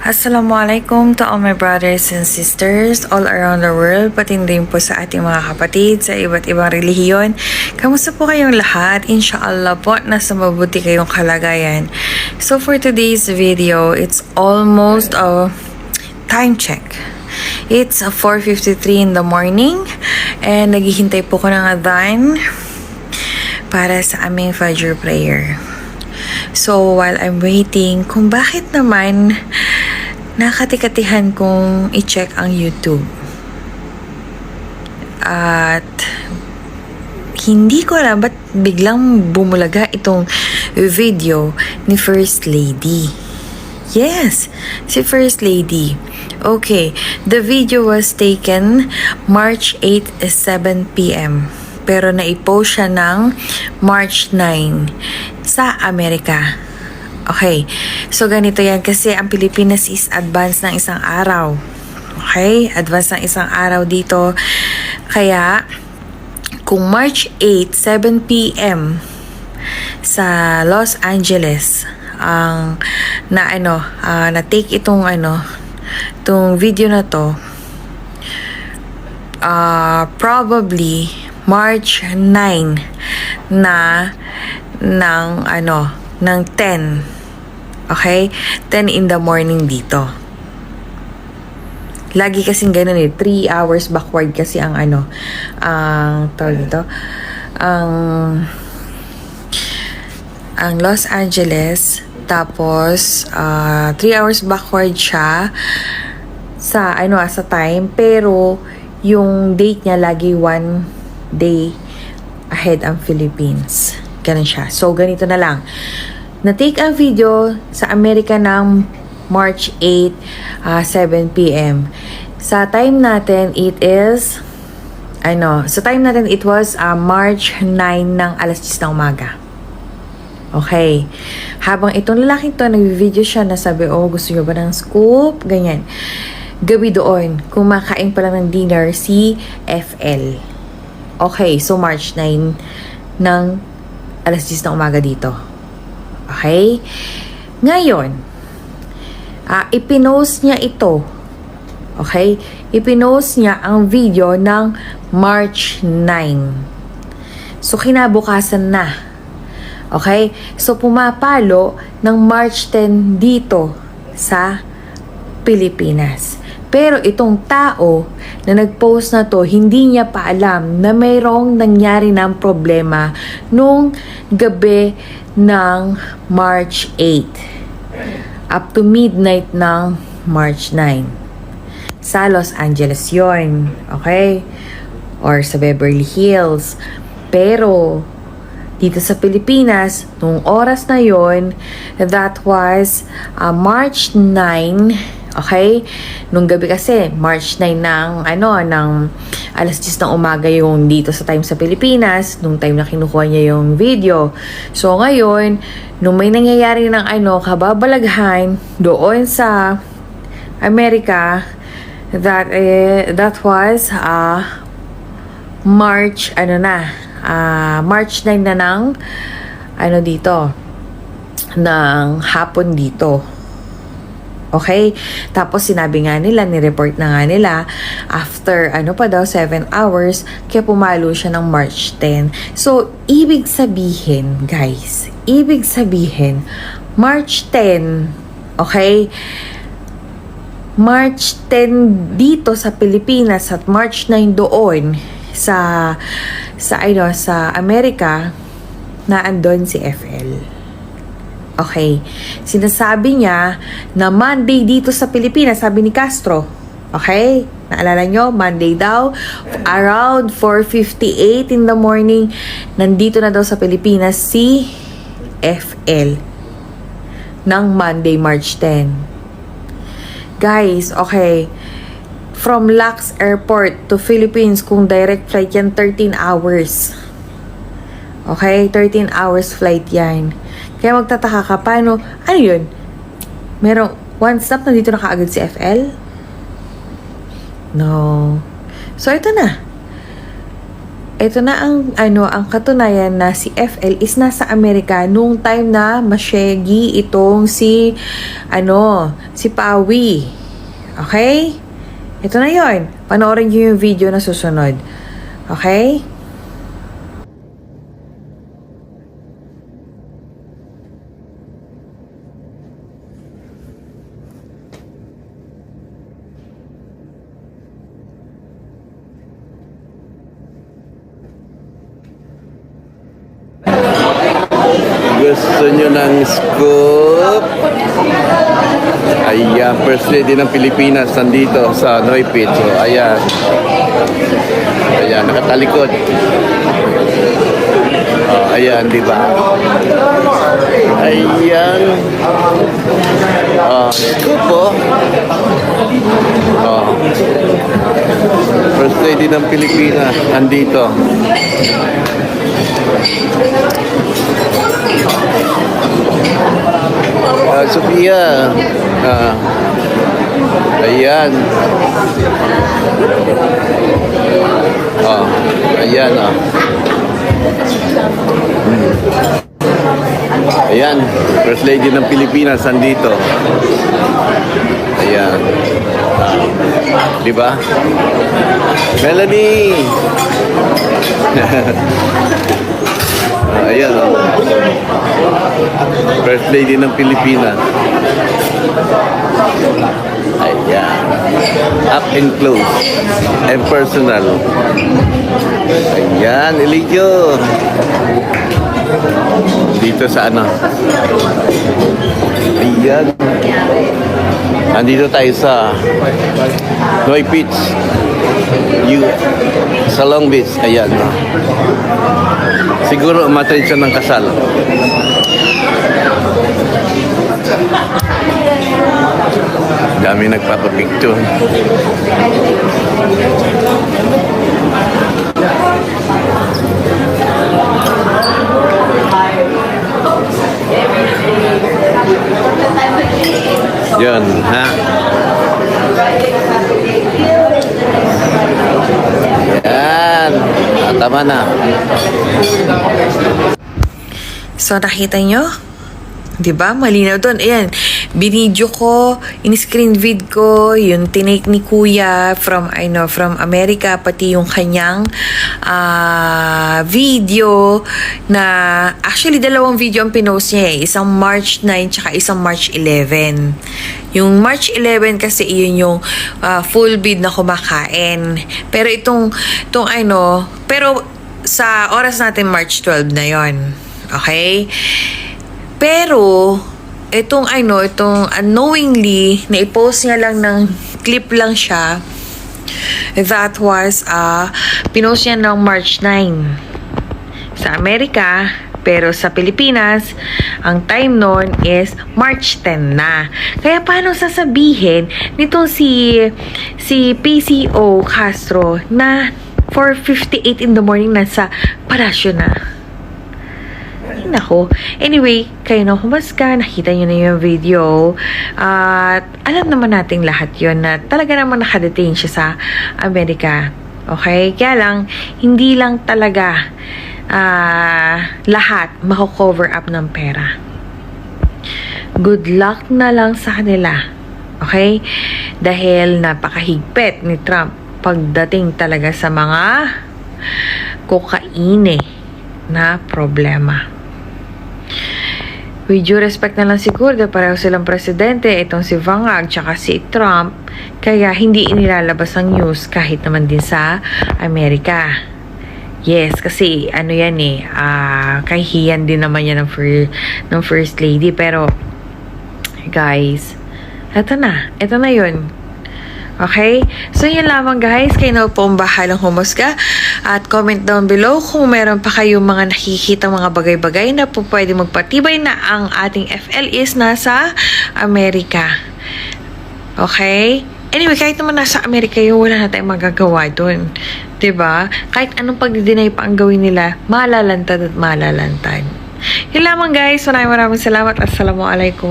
Assalamualaikum to all my brothers and sisters all around the world, pati rin po sa ating mga kapatid sa iba't ibang relihiyon. Kamusta po kayong lahat? Inshallah po, nasa mabuti kayong kalagayan. So for today's video, it's almost a time check. It's 4:53 in the morning and naghihintay po ko ng adhan para sa aming Fajr prayer. So while I'm waiting, kung bakit naman nakatikatihan kong i-check ang YouTube. At hindi ko alam ba't biglang bumulaga itong video ni First Lady. Yes, si First Lady. Okay, the video was taken March 8, 7 p.m. Pero naipost siya ng March 9 sa Amerika. Okay, so ganito yan kasi ang Pilipinas is advance ng isang araw. Okay, advance ng isang araw dito. Kaya, kung March 8, 7 p.m. sa Los Angeles, na-take itong video na to, probably March 9 ng 10. Okay? 10 in the morning dito. Lagi kasing ganun 3 hours backward kasi ang tawag dito, ang Los Angeles, tapos 3 hours backward siya sa time, pero yung date niya lagi 1 day ahead ang Philippines. Ganun siya. So ganito na lang. Na-take ang video sa Amerika ng March 8, 7 p.m. Sa time natin, it was March 9 ng alas 10 ng umaga. Okay. Habang itong lalaking to, nag-video siya na sabi, gusto nyo ba ng scoop? Ganyan. Gabi doon, kumakain pa lang ng dinner si FL. Okay, so March 9 ng alas 10 ng umaga dito. Okay? Ngayon, ipinost niya ito. Okay? Ipinost niya ang video ng March 9. So, kinabukasan na. Okay? So, pumapalo ng March 10 dito sa Pilipinas. Pero itong tao na nag-post na to, hindi niya pa alam na mayroong nangyari ng problema nung gabi ng March 8 up to midnight ng March 9 sa Los Angeles yon, okay? Or sa Beverly Hills. Pero dito sa Pilipinas, nung oras na yon, that was March 9. Okay? Nung gabi kasi, March 9 ng alas 10 ng umaga yung dito sa time sa Pilipinas, nung time na kinukuha niya yung video. So, ngayon, nung may nangyayari ng kababalaghan doon sa Amerika, that was March, March 9 na ng ng hapon dito. Okay? Tapos sinabi nga nila, ni-report na nga nila, after 7 hours, kaya pumalo siya ng March 10. So, ibig sabihin, guys, March 10, okay? March 10 dito sa Pilipinas at March 9 doon sa Amerika, na andon si FL. Okay. Sinasabi niya na Monday dito sa Pilipinas, sabi ni Castro. Okay? Naalala nyo? Monday daw. Around 4:58 in the morning, nandito na daw sa Pilipinas si FL ng Monday, March 10. Guys, okay. From LAX Airport to Philippines, kung direct flight yan, 13 hours. Okay? 13 hours flight yan. Kaya magtataka ka, paano? Ano yun? Merong one stop na dito na kaagad si FL? No. So, ito na. ito na ang katunayan na si FL is nasa Amerika nung time na masyegi itong si Pawi. Okay? Ito na yon. Panoorin niyo yung video na susunod. Okay? Gusto nyo ng scoop? Ayan, First Lady ng Pilipinas nandito sa Noy Pit. So, ayan. Ayan, nakatalikod. Oh, ayan, di ba? Ayan. Oh, scoop po. Oh. First Lady ng Pilipinas nandito. Sophia. Ayan. Oh, ayan ah. Ayan, First Lady ng Pilipinas nandito. Ayan. Di ba? Melanie. Ayan oh. First Lady ng Pilipinas. Ayan. Up and close. And personal. Ayan, Eligio. Dito sa ano. Ayan. Nandito tayo sa Noy Beach. Sa Long Beach. Ayan. Siguro umatay siya ng kasal. Dami nagpapapicture. Yun, ha? Yan. Tama na. So, nakita nyo? Diba? Malinaw doon. Ayan. Binidyo ko, in-screen vid ko, yung tinake ni Kuya from America, pati yung kanyang video na, actually, dalawang video ang pinost niya eh. Isang March 9 tsaka isang March 11. Yung March 11 kasi yun yung full bid na kumakain. Pero pero sa oras natin March 12 na yon. Okay? Pero itong unknowingly na i-post niya lang ng clip lang siya, that was pinost niya ng March 9 sa Amerika, pero sa Pilipinas ang time nun is March 10 na. Kaya paano sasabihin nitong si PCO Castro na 4:58 in the morning nasa palasyo na? Nako. Anyway, kayo na humasga, nakita nyo na yung video. At alam naman nating lahat yon na talaga naman nakadetain siya sa Amerika. Okay? Kaya lang, hindi lang talaga lahat mako-cover up ng pera. Good luck na lang sa kanila. Okay? Dahil napakahigpit ni Trump pagdating talaga sa mga kokaine na problema. With due respect na lang siguro dahil pareho silang presidente, itong si Vangag tsaka si Trump, kaya hindi inilalabas ang news kahit naman din sa Amerika. Yes, kasi yan kahihiyan din naman yan ng First Lady. Pero guys, eto na yun. Okay? So, yun lamang guys. Kayo na po ang bahalang humusga. At comment down below kung meron pa kayong mga nakikita mga bagay-bagay na po pwede magpatibay na ang ating FL is nasa Amerika. Okay? Anyway, kahit naman nasa Amerika yun, wala na tayong magagawa dun. Diba? Kahit anong pagdidinay pa ang gawin nila, malalantad at malalantad. Yun lamang guys. Maraming salamat. Assalamualaikum.